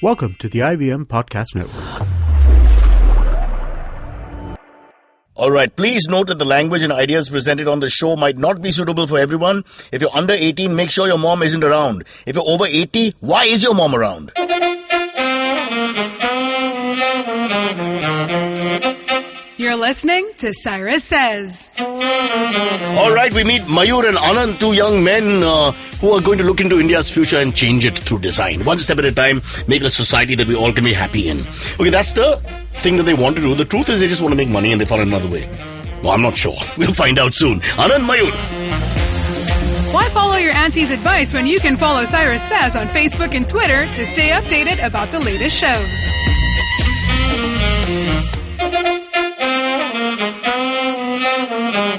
Welcome to the IVM Podcast Network. All right, please note that the language and ideas presented on the show might not be suitable for everyone. If you're under 18, make sure your mom isn't around. If you're over 80, why is your mom around? You're listening to Cyrus Says. All right, we meet Mayur and Anand, two young men who are going to look into India's future and change it through design. One step at a time, make a society that we all can be happy in. Okay, that's the thing that they want to do. The truth is they just want to make money and they found another way. No, I'm not sure. We'll find out soon. Anand, Mayur. Why follow your auntie's advice when you can follow Cyrus Says on Facebook and Twitter to stay updated about the latest shows?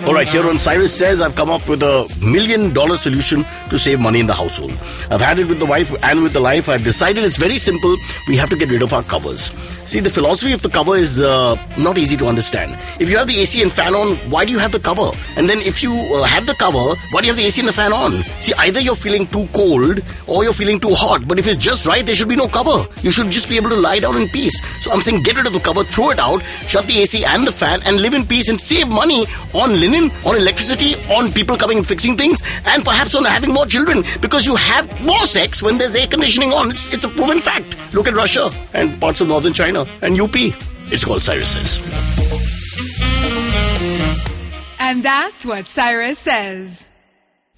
All right, here on Cyrus Says, I've come up with $1 million solution to save money in the household. I've had it with the wife and with the life. I've decided it's very simple. We have to get rid of our covers. See, the philosophy of the cover is not easy to understand. If you have the AC and fan on, why do you have the cover? And then if you have the cover, why do you have the AC and the fan on? See, either you're feeling too cold or you're feeling too hot. But if it's just right, there should be no cover. You should just be able to lie down in peace. So I'm saying get rid of the cover, throw it out, shut the AC and the fan and live in peace and save money on linen, on electricity, on people coming and fixing things, and perhaps on having more children, because you have more sex when there's air conditioning on. It's a proven fact. Look at Russia and parts of northern China and UP. It's called Cyrus Says. And that's what Cyrus Says.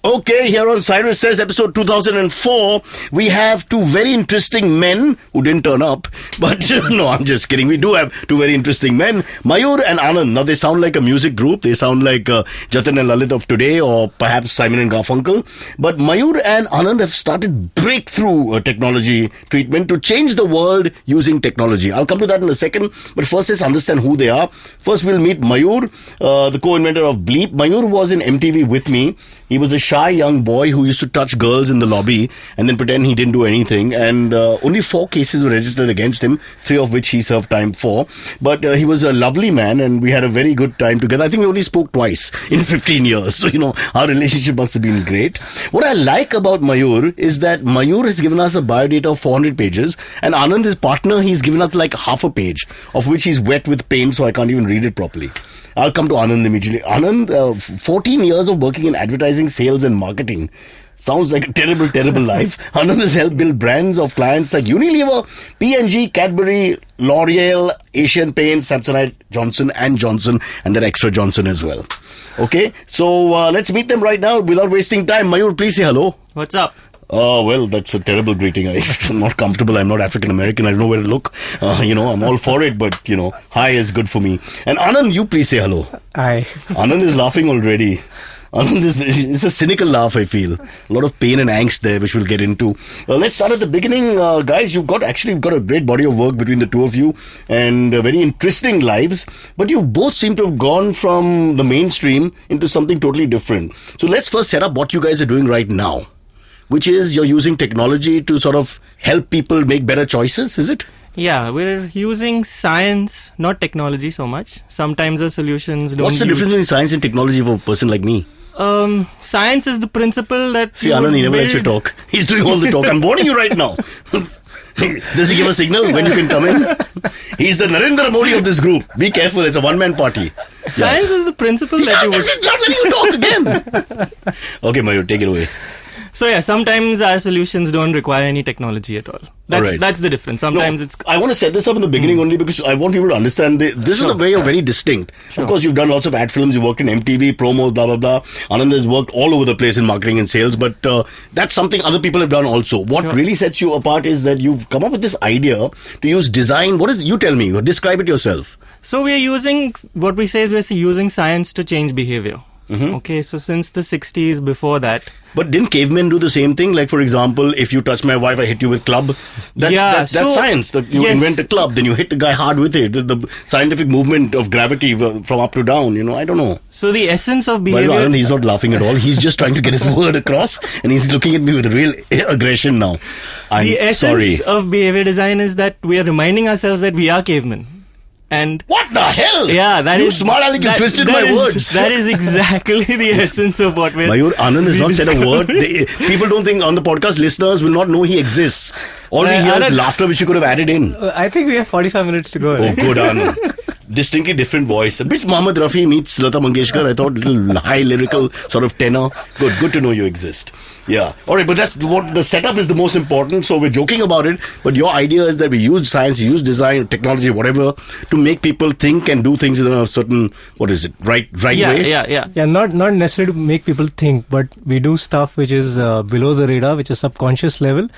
Okay, here on Cyrus Says, episode 2004, we have two very interesting men who didn't turn up. But no, I'm just kidding. We do have two very interesting men, Mayur and Anand. Now, they sound like a music group. They sound like Jatin and Lalit of today, or perhaps Simon and Garfunkel. But Mayur and Anand have started breakthrough technology treatment to change the world using technology. I'll come to that in a second. But first, let's understand who they are. First, we'll meet Mayur, the co-inventor of Bleep. Mayur was in MTV with me. He was a shy young boy who used to touch girls in the lobby and then pretend he didn't do anything. And only 4 cases were registered against him, 3 of which he served time for. But he was a lovely man and we had a very good time together. I think we only spoke twice in 15 years. So, our relationship must have been great. What I like about Mayur is that Mayur has given us a biodata of 400 pages. And Anand, his partner, he's given us like half a page, of which he's wet with paint, so I can't even read it properly. I'll come to Anand immediately. Anand, 14 years of working in advertising, sales and marketing. Sounds like a terrible, terrible life. Anand has helped build brands of clients like Unilever, P&G, Cadbury, L'Oreal, Asian Paints, Samsonite, Johnson & Johnson, and that extra Johnson as well. Okay, so let's meet them right now without wasting time. Mayur, please say hello. What's up? Oh, well, that's a terrible greeting. I'm not comfortable. I'm not African-American. I don't know where to look. I'm all for it, but, hi is good for me. And Anand, you please say hello. Hi. Anand is laughing already. Anand, it's a cynical laugh, I feel. A lot of pain and angst there, which we'll get into. Let's start at the beginning. Guys, you've got a great body of work between the two of you and very interesting lives. But you both seem to have gone from the mainstream into something totally different. So let's first set up what you guys are doing right now, which is you're using technology to sort of help people make better choices, is it? Yeah, we're using science, not technology so much. Sometimes the solutions don't. What's the difference between science and technology for a person like me? Science is the principle that... See, Anand, he never lets you talk. He's doing all the talk. I'm warning you right now. Does he give a signal when you can come in? He's the Narendra Modi of this group. Be careful, it's a one-man party. Science is the principle that you would... He's not letting you talk again. Okay, Mayur, take it away. So yeah, sometimes our solutions don't require any technology at all. That's the difference. Sometimes it's... I want to set this up in the beginning only because I want people to understand this is the way you're very distinct. Of course, you've done lots of ad films, you've worked in MTV, promos, blah, blah, blah. Anand has worked all over the place in marketing and sales, but that's something other people have done also. What really sets you apart is that you've come up with this idea to use design. What is it? You tell me. Describe it yourself. So we're using science to change behavior. Mm-hmm. Okay, so since the 60s, before that. But didn't cavemen do the same thing? Like, for example, if you touch my wife, I hit you with club. That's science. You invent a club, then you hit the guy hard with it. The scientific movement of gravity from up to down, I don't know. So the essence of behavior... Well, Anand, he's not laughing at all. He's just trying to get his word across, and he's looking at me with real aggression now. The essence of behavior design is that we are reminding ourselves that we are cavemen. And what the hell? Yeah, you smart aleck, you twisted my words. That is exactly the essence of what we're... Mayur, Anand has not said a word. People don't think on the podcast, listeners will not know he exists. All we hear is laughter, which you could have added in. I think we have 45 minutes to go. Oh, good, Anand. Distinctly different voice. A bit Mohammed Rafi meets Lata Mangeshkar. I thought little high lyrical sort of tenor. Good to know you exist. Yeah. All right, but that's what the setup is the most important. So we're joking about it, but your idea is that we use science, use design, technology, whatever, to make people think and do things in a certain, right way? Yeah. Yeah, not necessarily to make people think, but we do stuff which is below the radar, which is subconscious level.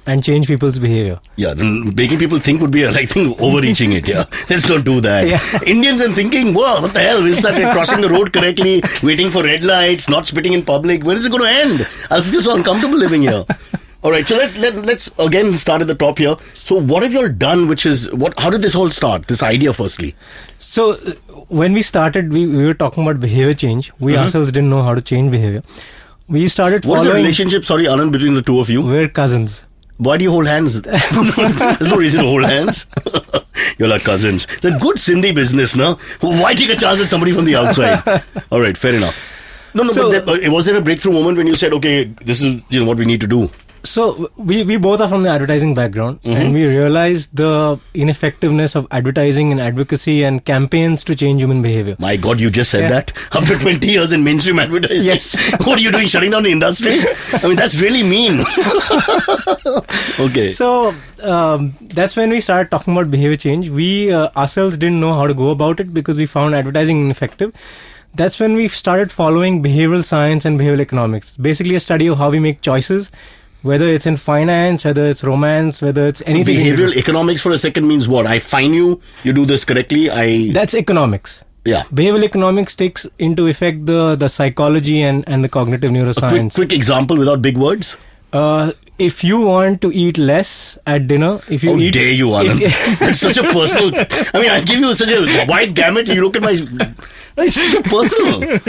And change people's behavior. Yeah, making people think would be, I think, overreaching it. Yeah, let's not do that. Yeah. Indians and thinking, whoa, what the hell? We started crossing the road correctly, waiting for red lights, not spitting in public. When is it going to end? I'll feel so uncomfortable living here. All right, so let's again start at the top here. So what have you all done? How did this all start? This idea, firstly. So when we started, we were talking about behavior change. We ourselves didn't know how to change behavior. We started following... What's the relationship, Anand, between the two of you? We're cousins. Why do you hold hands? There's no reason to hold hands. You're like cousins. It's a good Sindhi business, no? Why take a chance with somebody from the outside? All right, fair enough. No, but was there a breakthrough moment when you said, okay, this is what we need to do? So we both are from the advertising background, and we realized the ineffectiveness of advertising and advocacy and campaigns to change human behavior. My God, you just said that after 20 years in mainstream advertising. Yes. What are you doing? Shutting down the industry? I mean, that's really mean. Okay. So that's when we started talking about behavior change. We ourselves didn't know how to go about it because we found advertising ineffective. That's when we started following behavioral science and behavioral economics. Basically, a study of how we make choices. Whether it's in finance, whether it's romance, whether it's anything. Behavioral economics for a second means what? I fine you do this correctly, That's economics. Yeah. Behavioral economics takes into effect the psychology and the cognitive neuroscience. A quick example without big words. If you want to eat less at dinner, if you eat... How dare you, Anand? That's such a personal... I mean, I give you such a wide gamut, you look at my... It's so personal.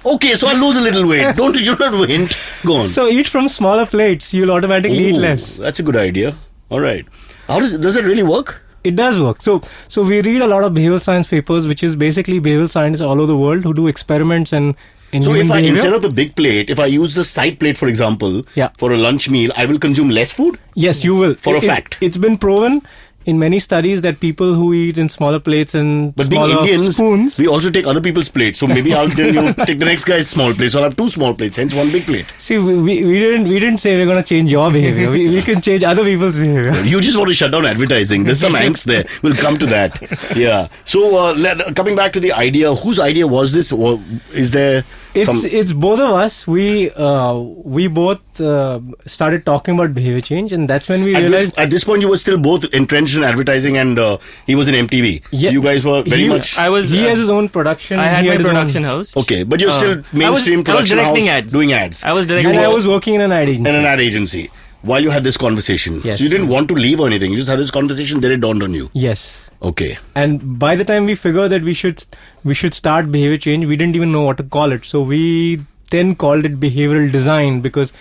Okay, so I'll lose a little weight. You don't have to hint. Go on. So eat from smaller plates. You'll automatically eat less. That's a good idea. All right. How does it really work? It does work. So we read a lot of behavioral science papers, which is basically behavioral scientists all over the world who do experiments and so if instead of the big plate, if I use the side plate, for example, for a lunch meal, I will consume less food? Yes, you will. For a fact. It's been proven in many studies that people who eat in smaller plates and but smaller being Indians, spoons... we also take other people's plates. So maybe I'll take the next guy's small plate. So I'll have two small plates, hence one big plate. See, we didn't say we're going to change your behavior. We can change other people's behavior. You just want to shut down advertising. There's some angst there. We'll come to that. Yeah. So coming back to the idea, whose idea was this? Or is there... It's both of us. We both started talking about behavior change, and that's when we realized... At this point, you were still both entrenched in advertising, and he was in MTV. Yeah, so you guys were very much... He has his own production. I had my production house. Okay, but you're still mainstream production house ads. doing ads. I was directing I was working in an ad agency. In an ad agency. While you had this conversation. Yes. So you didn't want to leave or anything. You just had this conversation, then it dawned on you. Yes. Okay. And by the time we figured that we should start behavior change, we didn't even know what to call it. So we then called it behavioral design because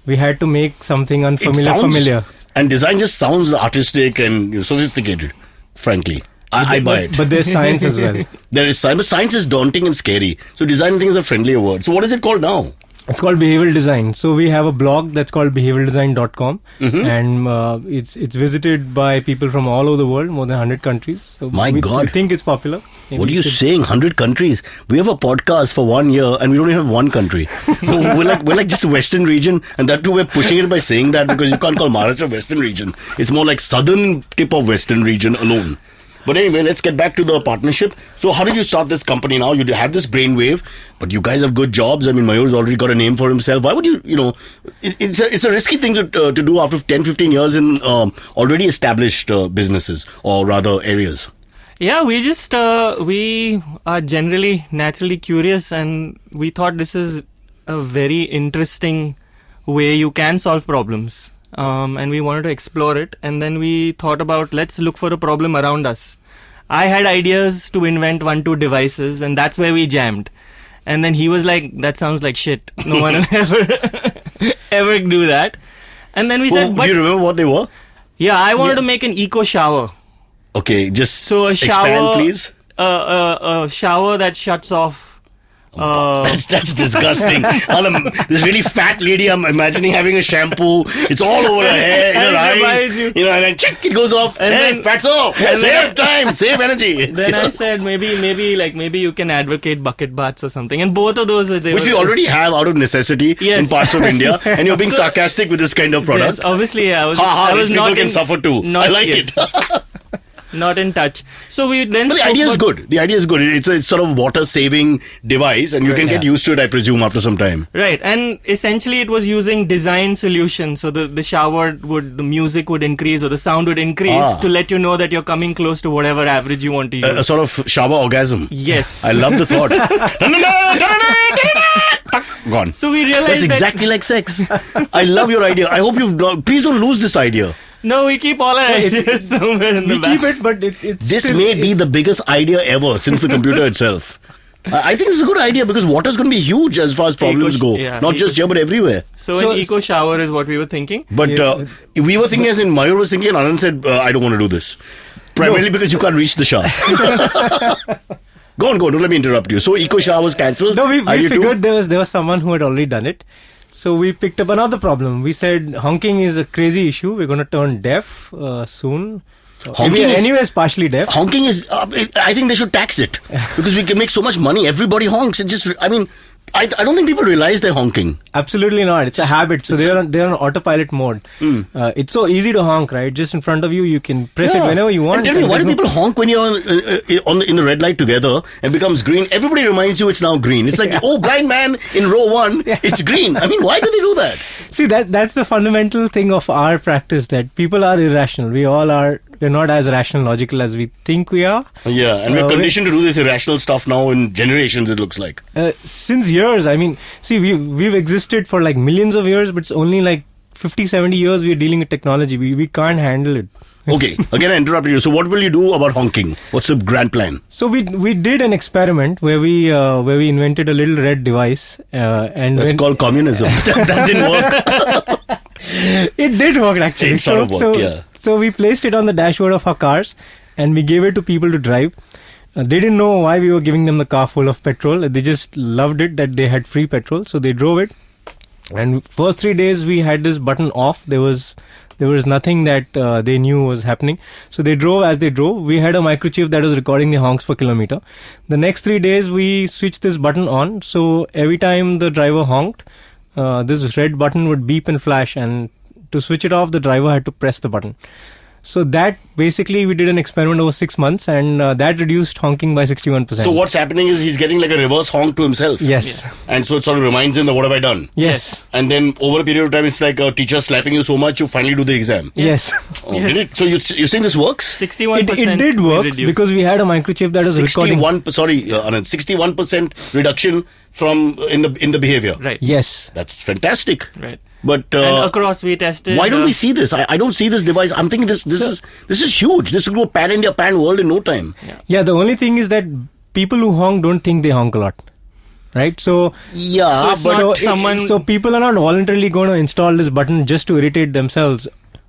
we had to make something familiar. And design just sounds artistic and sophisticated, frankly. I buy it. But there's science as well. There is science, but science is daunting and scary. So design things are friendlier word. So what is it called now? It's called Behavioral Design. So we have a blog that's called behavioraldesign.com, and it's visited by people from all over the world, more than 100 countries. So God. We think it's popular. What are you saying? 100 countries? We have a podcast for 1 year and we don't even have one country. we're like just a Western region, and that too we're pushing it by saying that because you can't call Maharashtra Western region. It's more like southern tip of Western region alone. But anyway, let's get back to the partnership. So how did you start this company now? You have this brainwave, but you guys have good jobs. I mean, Mayur's already got a name for himself. Why would it's a risky thing to do after 10, 15 years in already established businesses, or rather areas? Yeah, we are generally naturally curious, and we thought this is a very interesting way you can solve problems. And we wanted to explore it, and then we thought about, let's look for a problem around us. I had ideas to invent 1-2 devices, and that's where we jammed. And then he was like, that sounds like shit. No one will ever do that. And then we said, do you remember what they were? Yeah, I wanted to make an eco shower. Okay, just So a expand, shower, please. A shower that shuts off. That's disgusting. This really fat lady, I'm imagining having a shampoo. It's all over her hair, in her And it eyes. reminds you. And then check, it goes off. And Hey, then- fatso, save time, save energy. Then I said maybe you can advocate bucket baths or something. And both of those Which we already have out of necessity in Yes. parts of India. And you're being So- sarcastic with this kind of product. Yes, obviously, I was Rich people not can in, suffer too. not- I like yes. it. not in touch. So we then But the spoke idea is about- good. The idea is good. It's a sort of water-saving device, and you can get used to it, I presume, after some time. Right, and essentially it was using design solutions. So the the music would increase or the sound would increase to let you know that you're coming close to whatever average you want to use. A sort of shower orgasm. Yes. I love the thought. Gone. So we realized That's that- exactly like sex. I love your idea. I hope please don't lose this idea. No, we keep all our ideas somewhere in the We back. keep it, but it's This still, may be the biggest idea ever since the computer itself. I think it's a good idea because water is going to be huge as far as problems go. Not just here, but everywhere. So an eco shower is what we were thinking. But we were thinking, as in Mayur was thinking, and Anand said, I don't want to do this. Primarily because you can't reach the shower. Go on, don't let me interrupt you. So eco shower was cancelled. No, we Idea two? figured there was someone who had already done it. So we picked up another problem. We said honking is a crazy issue. We're going to turn deaf soon. Anyways, partially deaf. Honking is, I think they should tax it because we can make so much money. Everybody honks. I don't think people realize they're honking. Absolutely not. It's a habit. So they're on autopilot mode. It's so easy to honk, right? Just in front of you, you can press it whenever you want. And tell me, why do people honk when you're in the red light together and becomes green? Everybody reminds you it's now green. It's like, oh, blind man in row 1, it's green. I mean, why do they do that? See, that's the fundamental thing of our practice, that people are irrational. We all are. We're not as rational, logical as we think we are. Yeah, and we're conditioned to do this irrational stuff now in generations, it looks like. Since years, I mean, see, we've existed for like millions of years, but it's only like 50, 70 years we're dealing with technology. We can't handle it. Okay, again I interrupted you. So what will you do about honking? What's the grand plan? So we did an experiment where we invented a little red device. That's called communism. that didn't work. It did work actually. It sort of worked, yeah. So we placed it on the dashboard of our cars and we gave it to people to drive. They didn't know why we were giving them the car full of petrol. They just loved it that they had free petrol. So they drove it. And first 3 days we had this button off. There was nothing that they knew was happening. So they drove as they drove. We had a microchip that was recording the honks per kilometer. The next 3 days we switched this button on. So every time the driver honked, this red button would beep and flash, and to switch it off, the driver had to press the button. So that basically we did an experiment over 6 months, and that reduced honking by 61%. So what's happening is he's getting like a reverse honk to himself. Yes. Yeah. And so it sort of reminds him that what have I done? Yes. And then over a period of time, it's like a teacher slapping you so much, you finally do the exam. Yes. Oh, did it? So you think this works? 61%. It did work because we had a microchip that was recording. Anand, 61% reduction from in the behavior. Right. Yes. That's fantastic. Right. But And across we tested. why don't we see this? I don't see this device. I'm thinking this is huge. This will go pan India, pan world in no time. Yeah, the only thing is that people who honk don't think they honk a lot. Right? So Yeah, so people are not voluntarily going to install this button just to irritate themselves.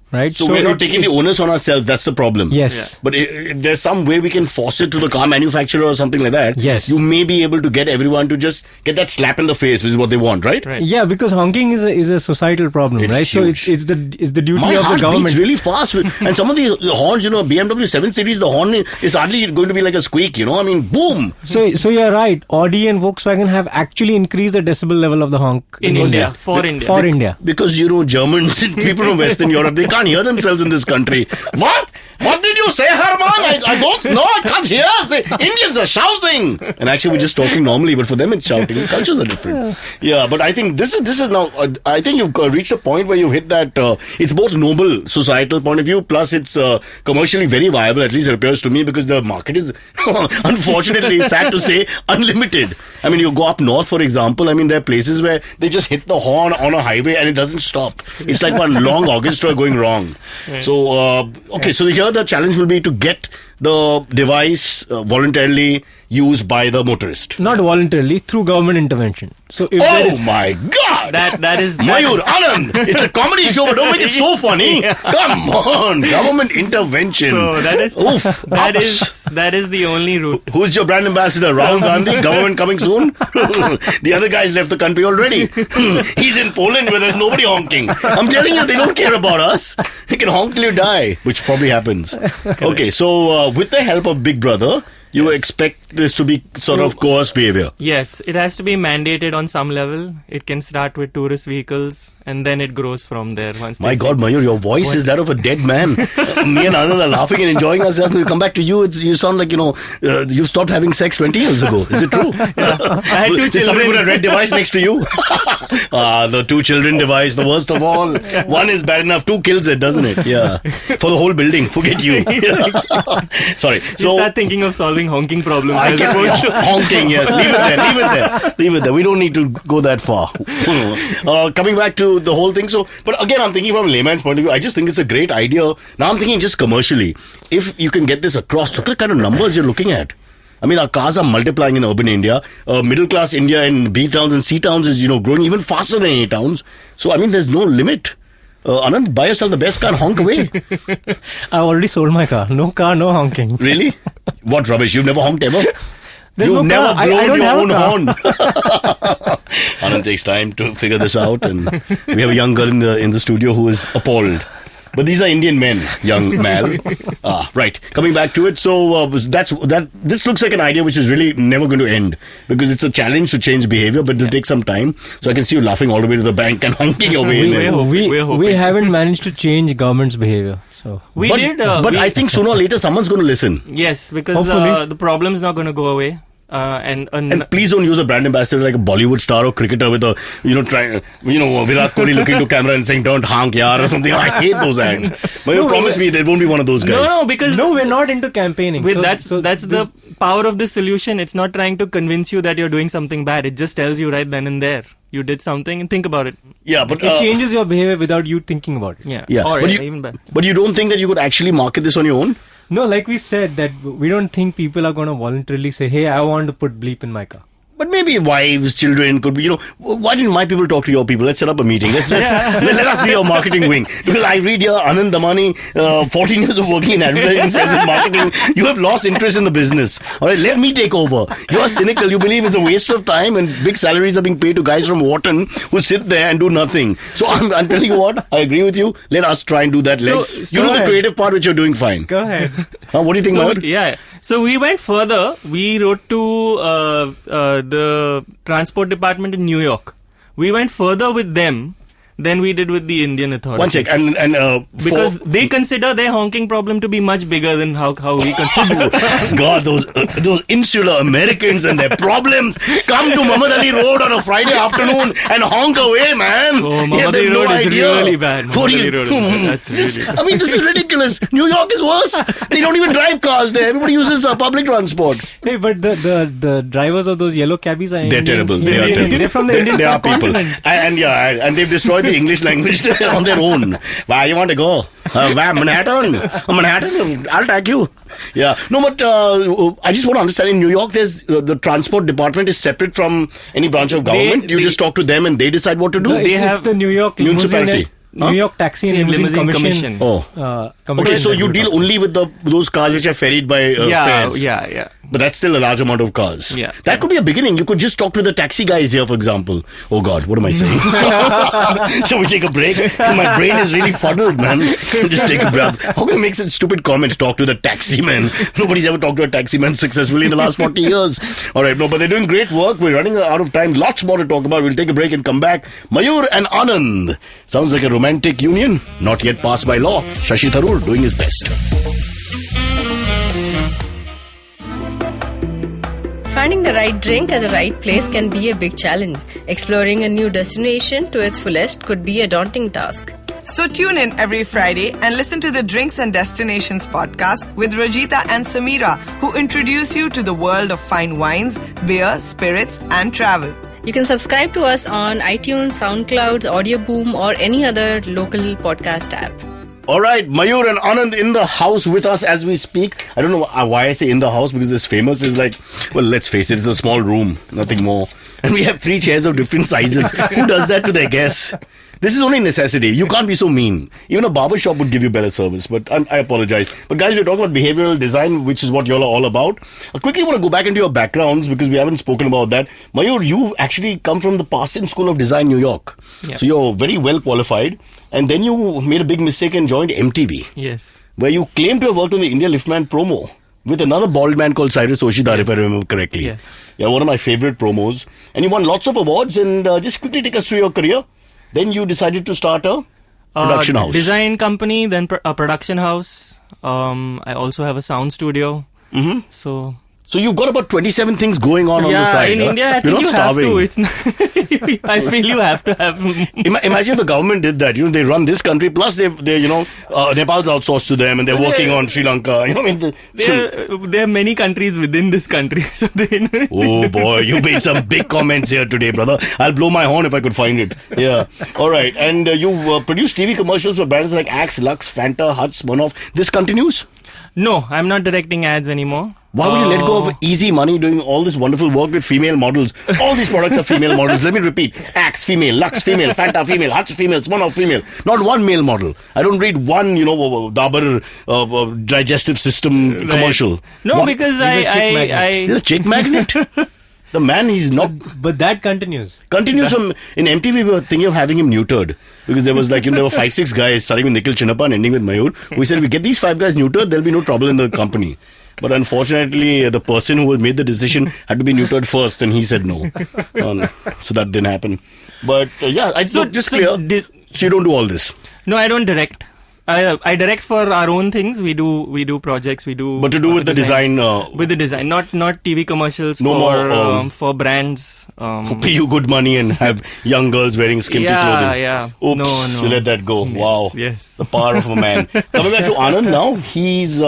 Right? So we're not taking the onus on ourselves. That's the problem. Yes. But there's some way we can force it to the car manufacturer or something like that. Yes. You may be able to get everyone to just get that slap in the face, which is what they want, right? Right. Yeah, because honking is a societal problem, It's right? huge. So it's the duty My of the heart government. beats really fast. And some of the horns, BMW 7 Series, the horn is hardly going to be like a squeak, I mean, boom! So you're right. Audi and Volkswagen have actually increased the decibel level of the honk in India. For India. For India. Because, Germans and people from Western Europe, they can't hear themselves in this country. What? What did you say, Herman? I don't know. I can't hear. Indians are shouting. And actually, we're just talking normally, but for them, it's shouting. The cultures are different. Yeah, but I think this is now. I think you've reached a point where you've hit that. It's both noble societal point of view, plus it's commercially very viable. At least it appears to me, because the market is, unfortunately, sad to say, unlimited. I mean, you go up north, for example. I mean, there are places where they just hit the horn on a highway and it doesn't stop. It's like one long orchestra going wrong. Right. So, okay, so here the challenge will be to get the device voluntarily used by the motorist. Not voluntarily, through government intervention. So if there is My God! That is Mayur, Anand, it's a comedy show, but don't make it so funny. Come on, government intervention. So that is Oof, that is the only route. Who's your brand ambassador? Rahul Gandhi? Government coming soon? The other guy's left the country already. He's in Poland where there's nobody honking. I'm telling you, they don't care about us. They can honk till you die, which probably happens. Okay, so with the help of Big Brother, you expect this to be sort of coerced behavior. Yes, it has to be mandated on some level. It can start with tourist vehicles and then it grows from there. My God, Mayur, your voice is that of a dead man. Me and Anand are laughing and enjoying ourselves. We come back to you. You sound like, you stopped having sex 20 years ago. Is it true? I had 2 Did children. somebody put a red device next to you? The 2 children device, the worst of all. One is bad enough. 2 kills it, doesn't it? Yeah. For the whole building. Forget you. Sorry. You start thinking of solving honking problems I as can't, opposed to... honking, yeah. Leave it there. We don't need to go that far. Coming back to the whole thing. So, but again, I'm thinking from a layman's point of view, I just think it's a great idea. Now I'm thinking just commercially. If you can get this across, look at the kind of numbers you're looking at. I mean, our cars are multiplying in urban India. Middle class India in B towns and C towns is, growing even faster than A towns. So, I mean, there's no limit. Anand, buy yourself the best car and honk away. I already sold my car. No car, no honking. Really? What rubbish? You've never honked ever? There's You've no never car. blown I don't your have own a car. horn. Anand takes time to figure this out, and we have a young girl in the studio who is appalled. But these are Indian men, young Mal. Right. Coming back to it, so this looks like an idea which is really never going to end, because it's a challenge to change behavior, but it'll take some time. So I can see you laughing all the way to the bank and honking your way in there. We're hoping. We haven't managed to change government's behavior. So We did. But I think sooner or later someone's going to listen. Yes, because Hopefully. the problem's not going to go away. And please don't use a brand ambassador like a Bollywood star or cricketer with a, Virat Kohli looking to camera and saying, "Don't honk, yaar," or something. I hate those ads. But you promise me there won't be one of those guys. No, because no, we're not into campaigning. that's the power of this solution. It's not trying to convince you that you're doing something bad. It just tells you right then and there. You did something and think about it. Yeah, but It changes your behavior without you thinking about it. Yeah, Or but even better. But you don't think that you could actually market this on your own? No, like we said, that we don't think people are going to voluntarily say, "Hey, I want to put bleep in my car." But maybe wives, children could be, why didn't my people talk to your people? Let's set up a meeting. Let us be your marketing wing. Because I read here, Anand, Damani, 14 years of working in advertising, sales and marketing. You have lost interest in the business. All right, let me take over. You are cynical. You believe it's a waste of time and big salaries are being paid to guys from Wharton who sit there and do nothing. So I'm telling you what, I agree with you. Let us try and do that. You do the creative part, which you're doing fine. Go ahead. What do you think, Mayur? Yeah. So we went further. We wrote to the transport department in New York. We went further with them than we did with the Indian authorities. One sec. Because they consider their honking problem to be much bigger than how we consider. God, those insular Americans and their problems. Come to Muhammad Ali Road on a Friday afternoon and honk away, man. Oh, Muhammad Ali Road is really bad. Muhammad Ali Road is bad. That's really bad. I mean, this is ridiculous. New York is worse. They don't even drive cars there. Everybody uses public transport. Hey, but the drivers of those yellow cabbies are They're Indian. terrible. They are terrible. They're from the Indian They are people. subcontinent. And they've destroyed the English language on their own. Where you want to go? Where? Manhattan? Manhattan? I'll take you. Yeah. No, but I just want to understand, in New York, there's the transport department is separate from any branch of government. You just talk to them and they decide what to do. No, it's the New York municipality. New York Taxi and Limousine Commission. Oh. Okay, so you deal only with those cars which are ferried by fares. Yeah. But that's still a large amount of cars. Yeah. That could be a beginning. You could just talk to the taxi guys here, for example. Oh God, what am I saying? Shall we take a break? My brain is really fuddled, man. Just take a breath. How can I make such stupid comments? Talk to the taxi man. Nobody's ever talked to a taxi man successfully in the last 40 years. All right, no, but they're doing great work. We're running out of time. Lots more to talk about. We'll take a break and come back. Mayur and Anand. Sounds like a romantic union. Not yet passed by law. Shashi Tharoor doing his best. Finding the right drink at the right place can be a big challenge. Exploring a new destination to its fullest could be a daunting task. So tune in every Friday and listen to the Drinks and Destinations podcast with Rajita and Samira, who introduce you to the world of fine wines, beer, spirits, and travel. You can subscribe to us on iTunes, SoundCloud, Audio Boom, or any other local podcast app. All right, Mayur and Anand in the house with us as we speak. I don't know why I say in the house, because this famous is like, well, let's face it, it's a small room, nothing more. And we have 3 chairs of different sizes. Who does that to their guests? This is only necessity. You can't be so mean. Even a barber shop would give you better service, but I apologize. But guys, we're talking about behavioral design, which is what you're all about. I quickly want to go back into your backgrounds because we haven't spoken about that. Mayur, you actually come from the Parsons School of Design, New York. Yep. So you're very well qualified. And then you made a big mistake and joined MTV. Yes. Where you claim to have worked on the India Liftman promo with another bald man called Cyrus, if I remember correctly. Yes. Yeah, one of my favorite promos. And you won lots of awards. And just quickly take us through your career. Then you decided to start a production house. Design company, then a production house. I also have a sound studio. Mm-hmm. So you've got about 27 things going on the side. In India, I think you have to. It's not I feel you have to have. Imagine if the government did that. They run this country, plus they Nepal's outsourced to them, and they're working on Sri Lanka. There are many countries within this country, so they. Oh boy, you made some big comments here today, brother. I'll blow my horn if I could find it. Yeah. All right, and you've produced TV commercials for brands like Axe, Lux, Fanta, Hutch, Smirnoff. This continues? No, I'm not directing ads anymore. Why would you let go of easy money doing all this wonderful work with female models? All these products are female models. Let me repeat. Axe, female. Lux, female. Fanta, female. Hutch, female. Smirnoff, female. Not one male model. I don't read one, Dabur digestive system commercial. No, because He's a chick magnet. The man, he's not... But that continues. Continues from... In MTV, we were thinking of having him neutered. Because there was there were 5-6 guys starting with Nikhil Chinnappa and ending with Mayur. We said, if we get these 5 guys neutered, there'll be no trouble in the company. But unfortunately, the person who made the decision had to be neutered first, and he said no. So that didn't happen. But so you don't do all this? No, I don't direct. I direct for our own things. We do projects. But to do with the design. With the design, not TV commercials for brands. Who pay you good money and have young girls wearing skimpy clothing. Yeah. Oops, No. You let that go. Yes, Wow. Yes. The power of a man. Coming back to Anand now, he's...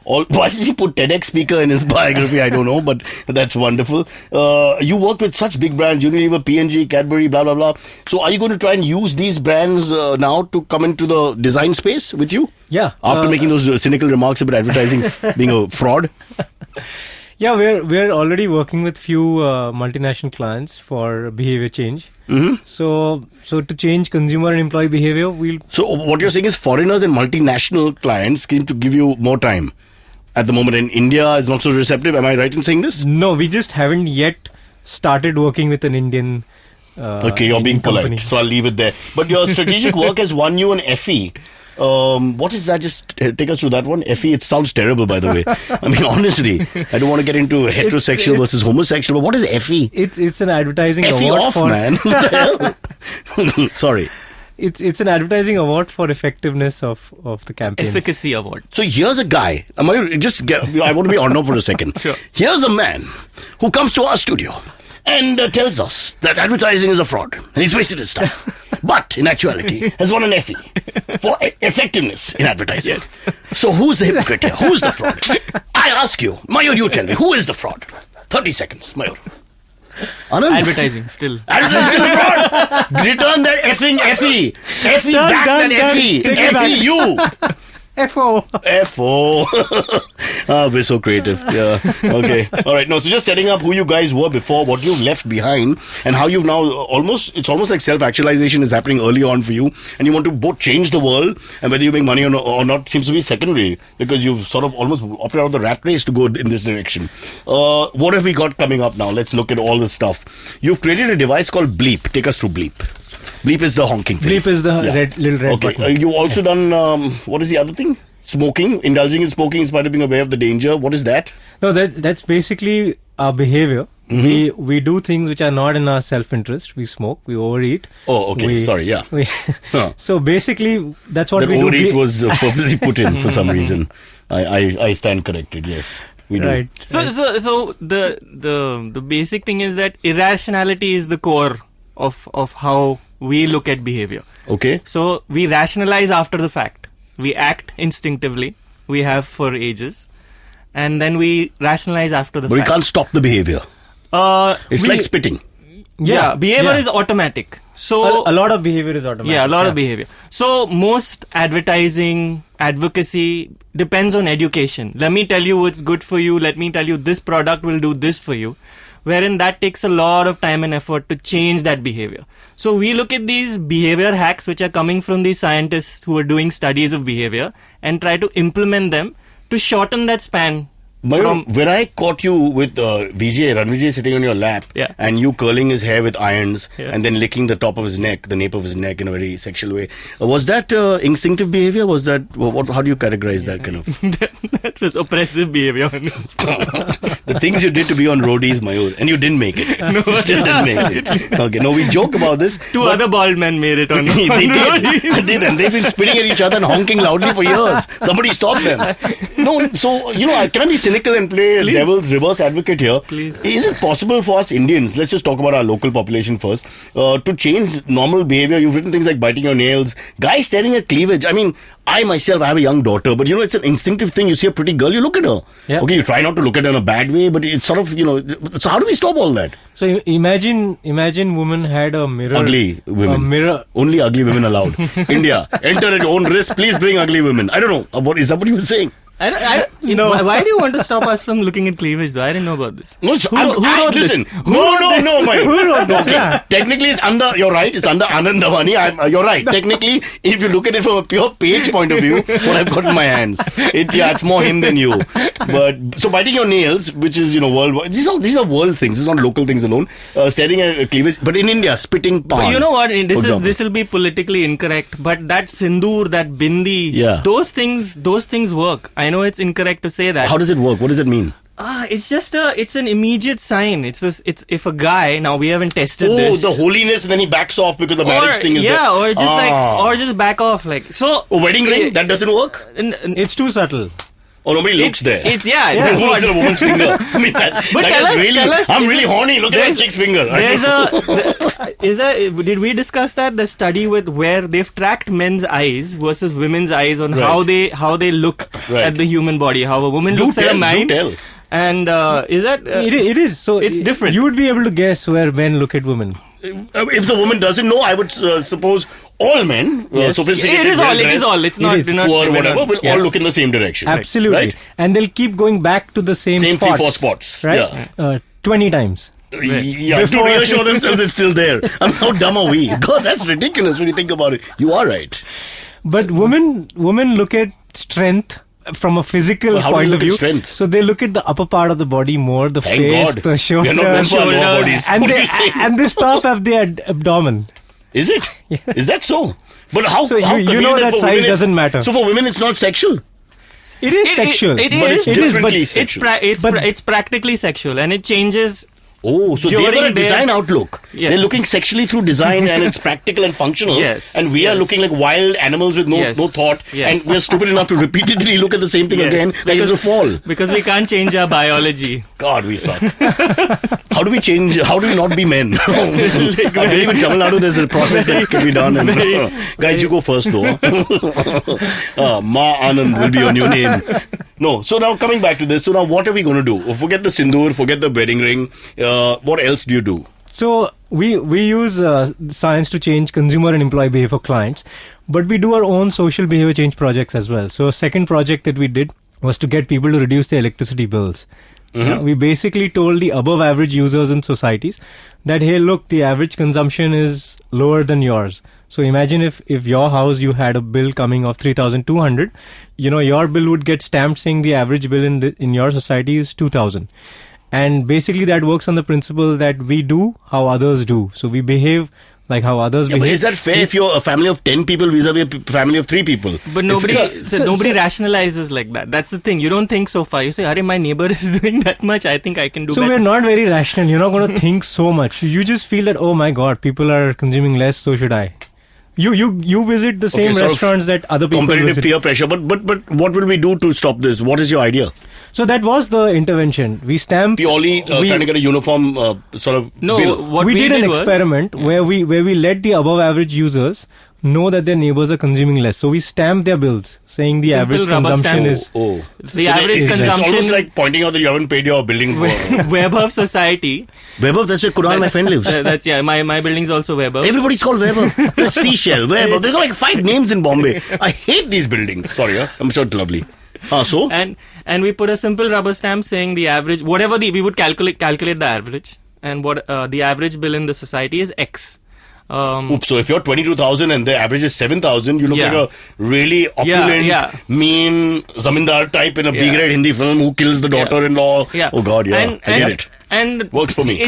why did he put TEDx speaker in his biography? I don't know, but that's wonderful. You work with such big brands, Unilever, P&G, Cadbury, blah, blah, blah. So are you going to try and use these brands now to come into the design space with you? Yeah. After making those cynical remarks about advertising being a fraud? Yeah, we're already working with few multinational clients for behavior change. Mm-hmm. So to change consumer and employee behavior, So what you're saying is foreigners and multinational clients seem to give you more time. At the moment, in India is not so receptive. Am I right in saying this? No, we just haven't yet started working with an Indian okay, you're being company. polite, so I'll leave it there. But your strategic work has won you an FE. What is that? Just take us through that one. FE, it sounds terrible, by the way. I mean, honestly, I don't want to get into heterosexual versus homosexual, but what is FE? It's an advertising FE award off, man. What the hell? Sorry. It's an advertising award for effectiveness of the campaign. Efficacy award. So here's a guy. I want to be on for a second. Sure. Here's a man who comes to our studio and tells us that advertising is a fraud and he's wasted his time. But in actuality, has won an FE for effectiveness in advertising. Yes. So who's the hypocrite here? Who's the fraud? I ask you, Mayur, you tell me, who is the fraud? 30 seconds, Mayur. Anand? Advertising, still. Advertising fraud! Return that effing FE! FE back that FE! FE you! FO. FO. We're so creative. Yeah. Okay. All right. No, so just setting up who you guys were before, what you've left behind, and how you've now it's almost like self-actualization is happening early on for you, and you want to both change the world, and whether you make money or not seems to be secondary, because you've sort of almost opted out of the rat race to go in this direction. What have we got coming up now? Let's look at all this stuff. You've created a device called Bleep. Take us through Bleep. Bleep is the honking thing. Bleep is the little red okay. button. You've also done, what is the other thing? Smoking, indulging in smoking in spite of being aware of the danger. What is that? No, that's basically our behavior. Mm-hmm. We do things which are not in our self-interest. We smoke, we overeat. Oh, okay. Sorry, yeah. So basically, that's what we do. Overeat was purposely put in for some reason. I stand corrected, yes. We do. Right. So the basic thing is that irrationality is the core of how we look at behavior. Okay. So we rationalize after the fact. We act instinctively. We have for ages. And then we rationalize after the fact. But we can't stop the behavior. It's like spitting. Behavior is automatic. So a lot of behavior is automatic. Yeah, a lot of behavior. So most advertising, advocacy depends on education. Let me tell you what's good for you. Let me tell you this product will do this for you. Wherein that takes a lot of time and effort to change that behavior. So we look at these behavior hacks which are coming from these scientists who are doing studies of behavior and try to implement them to shorten that span. Mayur, when I caught you with Ranvijay sitting on your lap and you curling his hair with irons and then licking the top of his neck, the nape of his neck in a very sexual way, was that instinctive behavior? Was that, how do you categorize that kind of? That was oppressive behavior on his part. The things you did to be on roadies, Mayur, and you didn't make it. No, you still didn't make it. Okay, no, we joke about this. Two other bald men made it on they did, and they've been spitting at each other and honking loudly for years. Somebody stop them. No, so, can I be cynical and play devil's reverse advocate here? Please. Is it possible for us Indians, let's just talk about our local population first, to change normal behavior? You've written things like biting your nails, guys staring at cleavage. I mean, I myself, I have a young daughter, but it's an instinctive thing. You see a pretty girl, you look at her. Yeah. Okay, you try not to look at her in a bad way, but it's sort of, so how do we stop all that? So imagine women had a mirror. Ugly women. A mirror. Only ugly women allowed. India, enter at your own risk. Please bring ugly women. I don't know. Is that what you were saying? Why do you want to stop us from looking at cleavage though? I didn't know about this. No, who wrote this? No, Mayur. Who wrote this? Okay. Technically, it's under, you're right, it's under Anand, Damani. You're right. Technically, if you look at it from a pure page point of view, what I've got in my hands, it's more him than you. But, so biting your nails, which is, worldwide, these are world things, these are not local things alone. Staring at cleavage, but in India, spitting palm. But you know what, this will be politically incorrect, but that sindoor, that bindi, those things work. I know it's incorrect to say that. How does it work? What does it mean? It's just it's an immediate sign. It's if a guy, now we haven't tested this. Oh, the holiness, and then he backs off because the marriage thing is there. Or just back off so. A wedding ring, that doesn't work? It's too subtle. Oh, nobody looks there. It's Who looks at a woman's finger? I mean, tell us, I'm really horny. Look at that chick's finger. Did we discuss that? The study with where they've tracked men's eyes versus women's eyes on how they look at the human body. How a woman looks at a man. Do tell. And is that... it is. So it's different. You would be able to guess where men look at women. If the woman doesn't know, I would suppose all men, sophisticated, it is all. It's not poor, whatever, will all look in the same direction. Absolutely. Right? And they'll keep going back to the same spots. 3-4 spots. Right? Yeah. 20 times. Yeah, to reassure themselves it's still there. I mean, how dumb are we? God, that's ridiculous when you think about it. You are right. But women look at strength from a physical point of view. So they look at the upper part of the body more, the face, the shoulders, and they stop at the abdomen. Is it? Yeah. Is that so? But how? So how you know that size doesn't matter. So for women, it's not sexual. It is sexual. But it's differently sexual. It's practically sexual, and it changes. Oh, so they've got a design outlook. Yes. They're looooking sexually through design and it's practical and functional. Yes. And we are looking like wild animals with no thought. Yes. And we're stupid enough to repeatedly look at the same thing again like it's a fall. Because we can't change our biology. God, we suck. How do we change? How do we not be men? I believe in Tamil Nadu there's a process that can be done. And, guys, you go first though. Ma Anand will be your new name. No, so now coming back to this. So now what are we going to do? Forget the sindoor, forget the wedding ring. What else do you do? So we use science to change consumer and employee behavior for clients, but we do our own social behavior change projects as well. So a second project that we did was to get people to reduce their electricity bills. Mm-hmm. We basically told the above average users in societies that, hey, look, the average consumption is lower than yours. So imagine if your house, you had a bill coming of 3,200, your bill would get stamped saying the average bill in your society is 2,000. And basically that works on the principle that we do how others do. So we behave like how others behave. But is that fair if you're a family of 10 people vis-a-vis a family of 3 people? But nobody rationalizes like that. That's the thing. You don't think so far. You say, my neighbor is doing that much. I think I can do better. So we're not very rational. You're not going to think so much. You just feel that, oh my God, people are consuming less, so should I. You visit the same restaurants that other people visit. Competitive peer pressure. But what will we do to stop this? What is your idea? So that was the intervention. We stamped purely trying to get a uniform sort of bill. We did an experiment where we let the above average users know that their neighbors are consuming less. So we stamp their bills saying the Simple average rubber consumption stamp. is... The average It's consumption almost like pointing out that you haven't paid your building for... Web of society. Weber, that's where Kunal, my friend, lives. That's my building's also Weber. Everybody's called Weber. Seashell, Weber. They've got like 5 names in Bombay. I hate these buildings. Sorry, I'm sure it's lovely. So? And we put a simple rubber stamp saying the average, whatever we would calculate the average, and what the average bill in the society is X. Oops, so if you're 22,000 and the average is 7,000, you look like a really opulent, mean zamindar type in a B-grade Hindi film who kills the daughter-in-law. Yeah. Oh God, I get it. And works for me.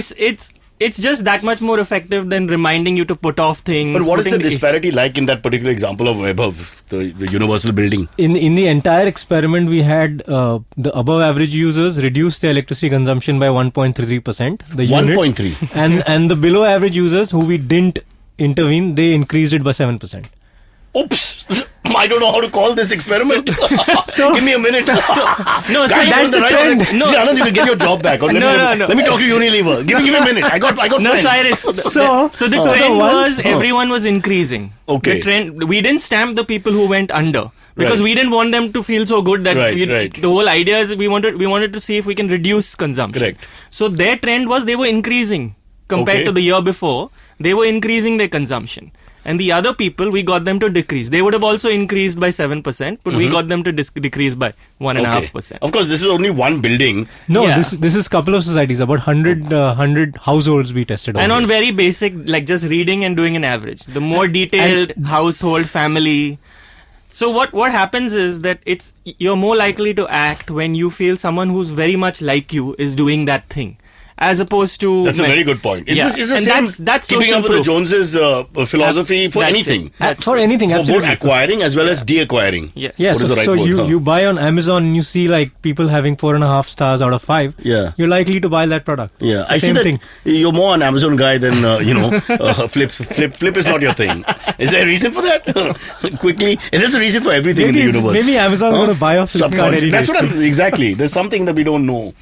It's just that much more effective than reminding you to put off things. But what is the disparity like in that particular example of above the universal building? In the entire experiment, we had the above average users reduce their electricity consumption by 1.33%. The 1.3. And the below average users who we didn't intervene, they increased it by 7%. Oops. I don't know how to call this experiment. So give me a minute. that's the trend. No. See, Anand, you will get your job back. Or let me talk to Unilever. Give me a minute. I got no, friends. Cyrus. So the trend was everyone was increasing. Okay. The trend, we didn't stamp the people who went under. Because we didn't want them to feel so good that the whole idea is we wanted to see if we can reduce consumption. Correct. So their trend was they were increasing compared to the year before. They were increasing their consumption. And the other people, we got them to decrease. They would have also increased by 7%, but we got them to decrease by 1.5%. Of course, this is only one building. No, this is couple of societies, about 100 households we tested on. And on very basic, like just reading and doing an average. The more detailed household, family. So what happens is that you're more likely to act when you feel someone who's very much like you is doing that thing. As opposed to... That's a very good point. It's the same that's keeping up with the Joneses' philosophy for anything. For anything, for absolutely. both acquiring as well as de-acquiring. Yes. What is the right so word? you buy on Amazon and you see like people having 4.5 stars out of 5. Yeah. You're likely to buy that product. Yeah. It's I the see same that thing. You're more an Amazon guy than, Flip is not your thing. Is there a reason for that? Quickly. And there's a reason for everything in the universe. Maybe Amazon's going to buy off Flipkart. That's what exactly. There's something that we don't know.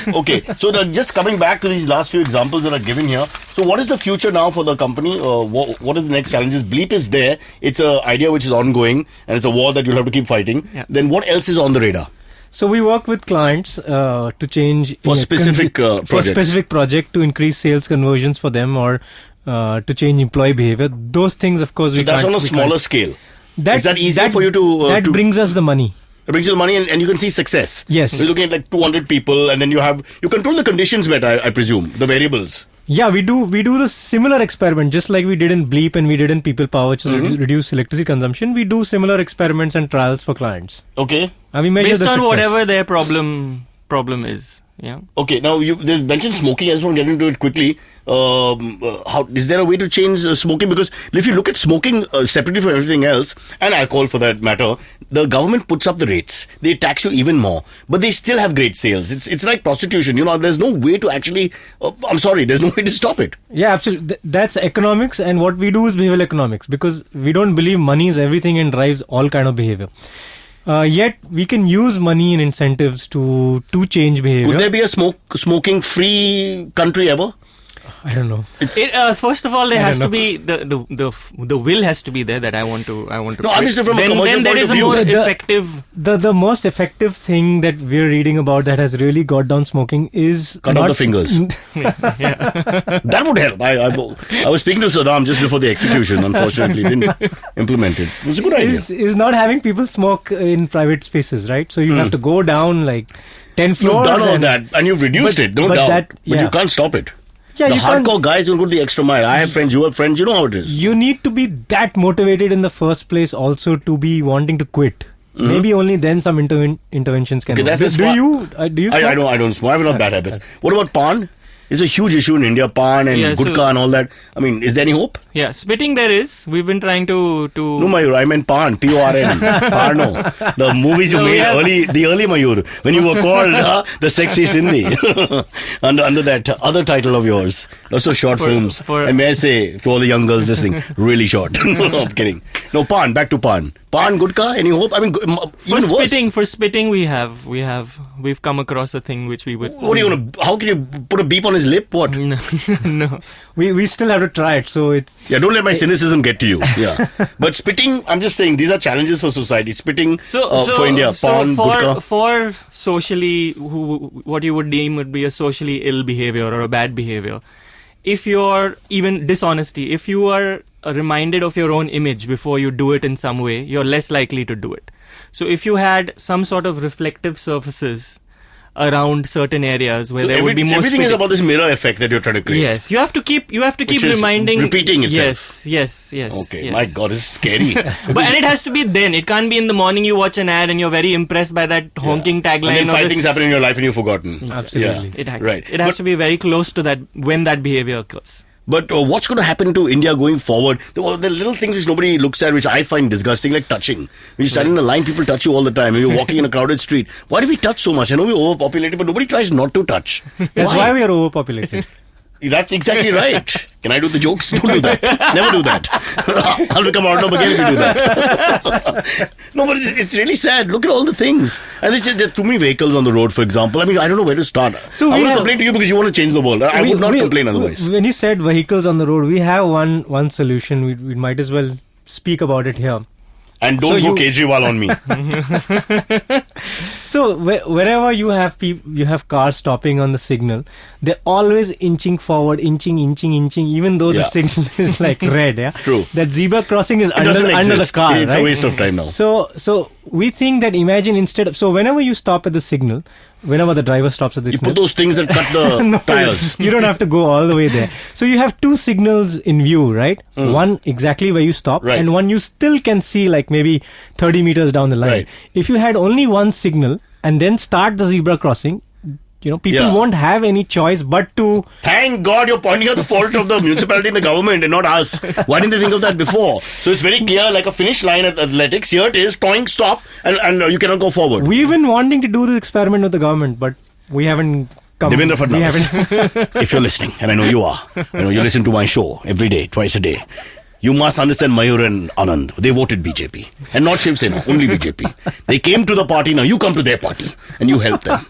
Okay. So just coming back to these last few examples that are given here. So what is the future now for the company? What are the next challenges? Bleep is there. It's an idea which is ongoing and it's a war that you'll have to keep fighting. Yeah. Then what else is on the radar? So we work with clients to change... For specific projects. For specific project to increase sales conversions for them or to change employee behavior. Those things, of course, so that's on a smaller scale. Is that easier for you to... That brings us the money. It brings you the money and you can see success. Yes. You're looking at like 200 people and then you control the conditions better, I presume, the variables. Yeah, we do the similar experiment, just like we did in Bleep and we did in People Power, which is reduce electricity consumption. We do similar experiments and trials for clients. Okay. And we measure based the on success. whatever their problem is. Yeah. Okay. Now there's mentioned smoking. I just want to get into it quickly. How is there a way to change smoking? Because if you look at smoking separately from everything else, and alcohol for that matter, the government puts up the rates. They tax you even more, but they still have great sales. It's like prostitution. There's no way to actually. I'm sorry. There's no way to stop it. Yeah, absolutely. That's economics, and what we do is behavioral economics because we don't believe money is everything and drives all kind of behavior. Yet we can use money and incentives to change behavior. Could there be a smoking-free country ever? I don't know. First of all, there has to be the will has to be there that I want to. No, obviously from a commercial point of view, effective. The most effective thing that we're reading about that has really got down smoking is cut off the fingers. That would help. I was speaking to Saddam just before the execution. Unfortunately, didn't implement it. It was a good idea. Is not having people smoke in private spaces, right? So you have to go down like 10 floors. You've done all that and you've reduced it. No doubt. But you can't stop it. Yeah, the hardcore guys will go the extra mile. I have friends, you have friends, you know how it is. You need to be that motivated in the first place also to be wanting to quit. Maybe only then some interventions can work. Do you smoke? I don't smoke. I have not bad habits. What about pan? It's a huge issue in India, pan and gutka and all that. I mean, is there any hope? Yeah, spitting there is. We've been trying to... No, Mayur, I meant pan, P-O-R-N. Parno. The movies you made the early Mayur, when you were called the sexy Sindhi. under that other title of yours. Lots of short films. And may I say, to all the young girls listening, really short. No, I'm kidding. No, pan, back to pan. Pan, Gutka, any hope? I mean, even worse. For spitting, we've come across a thing which we would. What are you gonna? How can you put a beep on his lip? What? No. We still have to try it. So it's Don't let my cynicism get to you. Yeah, but spitting. I'm just saying these are challenges for society. Spitting for India. Pan, Gutka. For socially, what you would deem would be a socially ill behavior or a bad behavior. If you're even dishonesty, if you are reminded of your own image before you do it in some way, you're less likely to do it. So if you had some sort of reflective surfaces around certain areas where there would be more everything is about this mirror effect that you're trying to create. Yes, you have to keep reminding, repeating itself. Yes. Okay, yes. my God, this is scary. And it has to be then. It can't be in the morning you watch an ad and you're very impressed by that honking tagline. And then 5 things happen in your life and you've forgotten. Absolutely. Yeah. It has to be very close to that when that behavior occurs. But what's going to happen to India going forward? The little things which nobody looks at, which I find disgusting, like touching. When you stand in a line, people touch you all the time. When you're walking in a crowded street. Why do we touch so much? I know we're overpopulated, but nobody tries not to touch. That's why we are overpopulated. That's exactly right. Can I do the jokes? Don't do that. Never do that. I'll become out of again if you do that. No, but it's really sad. Look at all the things. And there are too many vehicles on the road, for example. I mean, I don't know where to start. So I will complain to you because you want to change the world. I would not complain otherwise. When you said vehicles on the road, we have one solution. We might as well speak about it here. And don't go Kejriwal on me. So wherever you have cars stopping on the signal, they're always inching forward, inching, even though the signal is like red. Yeah, true. That zebra crossing is under the car. It's a waste of time now. So we think that whenever you stop at the signal, whenever the driver stops at the signal, you put those things that cut the tires. You don't have to go all the way there. So you have 2 signals in view, right? One exactly where you stop, and one you still can see like maybe 30 meters down the line. Right. If you had only one signal and then start the zebra crossing, people won't have any choice but to... Thank God you're pointing out the fault of the municipality and the government and not us. Why didn't they think of that before? So it's very clear, like a finish line at athletics. Here it is, toing, stop, and you cannot go forward. We've been wanting to do this experiment with the government, but we haven't come... Devendra Fadnavis, if you're listening, and I know you are, you listen to my show every day, twice a day. You must understand Mayur and Anand. They voted BJP. And not Shiv Sena, only BJP. They came to the party, now you come to their party. And you help them.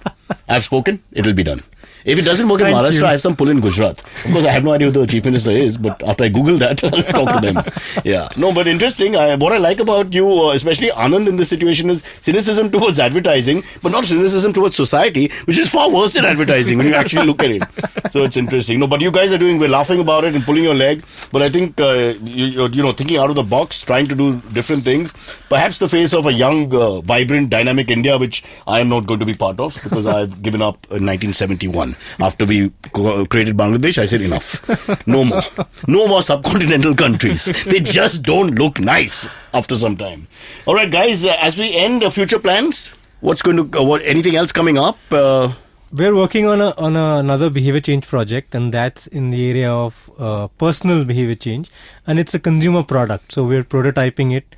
I've spoken, it'll be done. If it doesn't work in Maharashtra, I have some pull in Gujarat. Of course, I have no idea who the chief minister is, but after I Google that, I'll talk to them. Yeah. No, but interesting. What I like about you, especially Anand in this situation, is cynicism towards advertising, but not cynicism towards society, which is far worse than advertising when you actually look at it. So it's interesting. No, but you guys we're laughing about it and pulling your leg. But I think, you're thinking out of the box, trying to do different things. Perhaps the face of a young, vibrant, dynamic India, which I am not going to be part of because I've given up in 1971. After we created Bangladesh, I said enough. No more. No more subcontinental countries. They just don't look nice after some time. All right, guys, as we end future plans, anything else coming up? We're working on another behavior change project, and that's in the area of personal behavior change, and it's a consumer product. So we're prototyping it.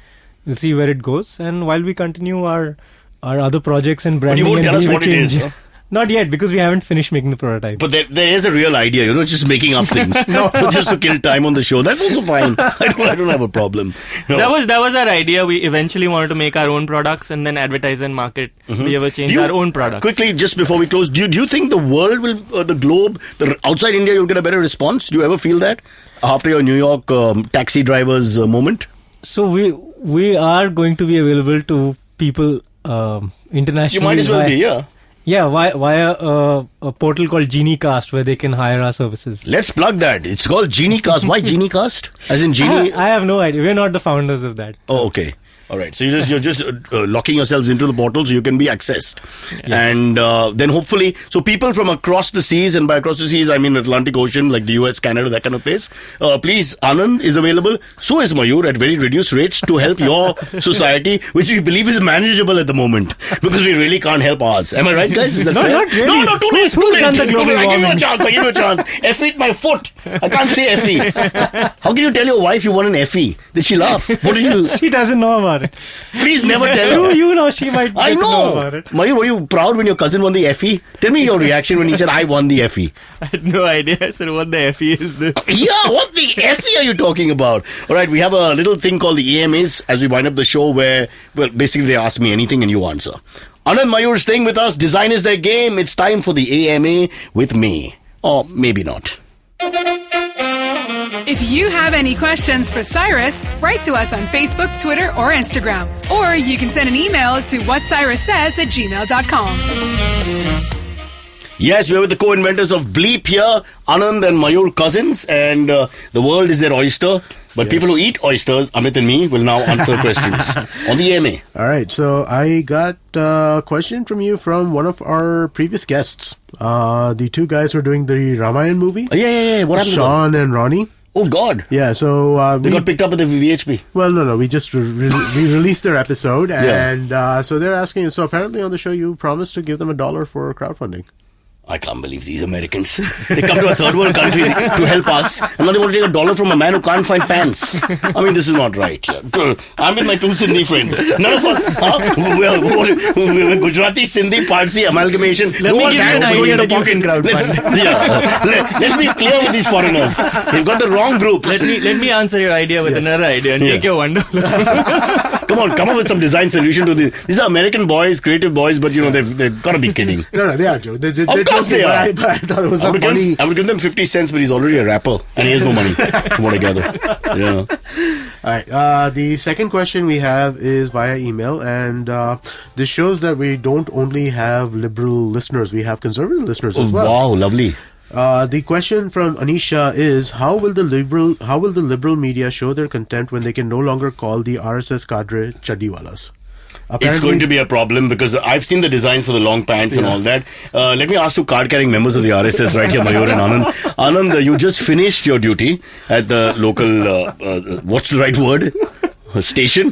We'll see where it goes, and while we continue our other projects and branding but you won't and tell us behavior what change. It is, huh? Not yet, because we haven't finished making the prototype. But there is a real idea. You're not just making up things. No, just to kill time on the show. That's also fine. I don't have a problem. No. That was our idea. We eventually wanted to make our own products and then advertise and market. We ever change our own products. Quickly, just before we close, do you think the world will, the globe, outside India, you'll get a better response? Do you ever feel that after your New York taxi drivers moment? So we are going to be available to people internationally. You might as well be, yeah. Yeah, via a portal called GenieCast where they can hire our services. Let's plug that. It's called GenieCast. Why GenieCast? As in Genie? I have no idea. We're not the founders of that. Oh, okay. All right. So you're just locking yourselves into the portal so you can be accessed. Yes. And then hopefully, so people from across the seas, and by across the seas, I mean Atlantic Ocean, like the US, Canada, that kind of place. Please, Anand is available. So is Mayur at very reduced rates to help your society, which we believe is manageable at the moment because we really can't help ours. Am I right, guys? Is that no, fair? Not really. No, too late. Who's done the global warming? I give you a chance. Effie my foot. I can't say Effie. How can you tell your wife you want an Effie? Did she laugh? What did you... She doesn't know about about it. Please never tell Do her. you know she might I get to know. about it. Mayur, were you proud when your cousin won the FE? Tell me your reaction when he said, I won the FE. I had no idea. I said, what the FE is this? Yeah, what the FE are you talking about? All right, we have a little thing called the AMAs as we wind up the show where, well, basically they ask me anything and you answer. Anand, Mayur staying with us. Design is their game. It's time for the AMA with me. Or maybe not. If you have any questions for Cyrus, write to us on Facebook, Twitter, or Instagram. Or you can send an email to whatcyrussays@gmail.com. Yes, we're with the co-inventors of Bleep here, Anand and Mayur cousins, and the world is their oyster. But people who eat oysters, Amit and me, will now answer questions on the AMA. All right, so I got a question from you from one of our previous guests. The two guys who are doing the Ramayan movie. Yeah. What happened to them? Sean and Ronnie. Oh, God. Yeah, so... They got picked up at the VHP. Well, no. We just we released their episode, and so they're asking... So apparently on the show you promised to give them $1 for crowdfunding. I can't believe these Americans. They come to a third world country to help us, and now they want to take $1 from a man who can't find pants. I mean, this is not right. Yeah. I'm with my two Sindhi friends. None of us, we're Gujarati, Sindhi, Parsi amalgamation. Let me give you an idea that you can crowdfund. Let's be clear with these foreigners. They've got the wrong groups. Let me answer your idea with another idea and take your $1. Come on, come up with some design solution to this. These are American boys, creative boys, but they've got to be kidding. No, they are joking. Of course they are. But I thought it was funny. I would give them 50 cents, but he's already a rapper and he has no money. From what I gather. Yeah. All right. The second question we have is via email, and this shows that we don't only have liberal listeners; we have conservative listeners as well. Wow, lovely. The question from Anisha is: How will the liberal media show their contempt when they can no longer call the RSS cadre chaddiwalas? It's going to be a problem because I've seen the designs for the long pants and all that. Let me ask two card-carrying members of the RSS right here, Mayur and Anand. Anand, you just finished your duty at the local, what's the right word? Station?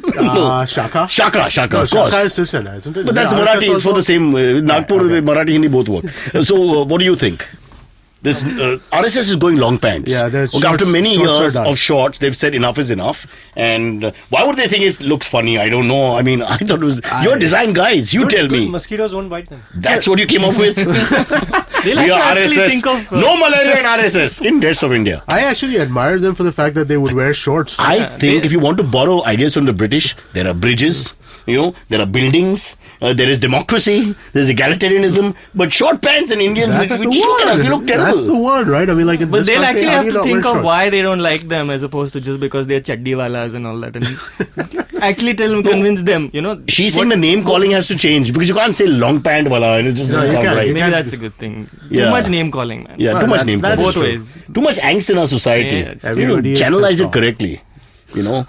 Shaka. Shaka, No, of course. Shaka is Sivsena, isn't it? But that's Marathi. It's for the same. Nagpur, Marathi, Hindi both work. So, what do you think? This RSS is going long pants. Yeah, after many years of shorts, they've said enough is enough. And why would they think it looks funny? I don't know. I mean, I thought it was... You're design guys. You tell me. Mosquitoes won't bite them. That's what you came up with? They like We to are actually RSS. think of... No malaria in RSS. In rest of India. I actually admire them for the fact that they would wear shorts. I think if you want to borrow ideas from the British, there are bridges, there are buildings, there is democracy, there's egalitarianism, but short pants and Indians, That's which the look at us, we one. look terrible. That's the one, right? I mean, like in But this they'll country, actually how have do you to not think wear of shorts? why they don't like them as opposed to just because they're chaddiwalas and all that. And actually convince them, She's saying the name calling has to change because you can't say long pant wala and it just doesn't you sound can't. right. You Maybe that's a good thing. Yeah. Too much name calling, man. Yeah, Well, too much that- name that calling. is Both true. ways. Too much angst in our society. Yeah, it's Everybody is Channelize pissed it off. correctly.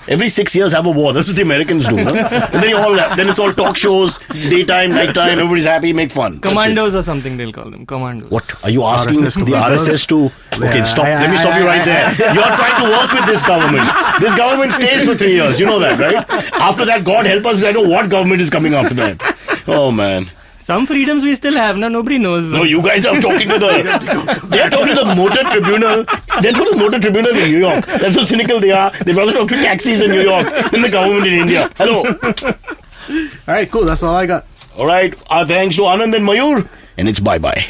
Every 6 years have a war. That's what the Americans do. No? And then it's all talk shows, daytime, nighttime. Everybody's happy, make fun. That's it. Commandos or something they'll call them. Commandos. What are you asking RSS the RSS to? Okay, stop. Let me stop you right there. You're trying to work with this government. This government stays for 3 years. You know that, right? After that, God help us. I know what government is coming after that. Oh man. Some freedoms we still have. Nobody knows. No, you guys are talking to the. They are talking to the motor tribunal. They're talking to the motor tribunal in New York. That's how cynical they are. They'd rather talk to taxis in New York than the government in India. Hello. All right, cool. That's all I got. All right. Thanks to Anand and Mayur. And it's bye-bye.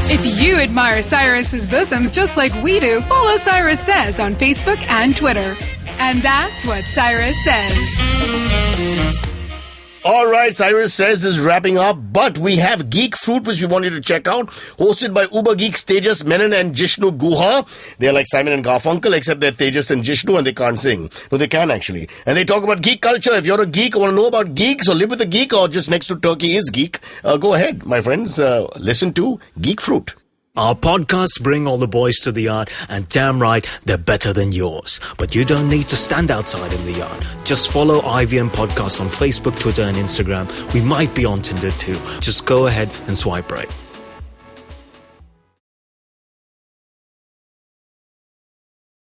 If you admire Cyrus's bosoms just like we do, follow Cyrus Says on Facebook and Twitter. And that's what Cyrus says. All right, Cyrus Says is wrapping up, but we have Geek Fruit, which we want you to check out, hosted by Uber Geeks Tejas Menon and Jishnu Guha. They're like Simon and Garfunkel, except they're Tejas and Jishnu, and they can't sing. No, they can actually. And they talk about geek culture. If you're a geek or want to know about geeks or live with a geek or just next to Turkey is geek, go ahead, my friends. Listen to Geek Fruit. Our podcasts bring all the boys to the yard, and damn right, they're better than yours. But you don't need to stand outside in the yard. Just follow IVM Podcasts on Facebook, Twitter, and Instagram. We might be on Tinder too. Just go ahead and swipe right.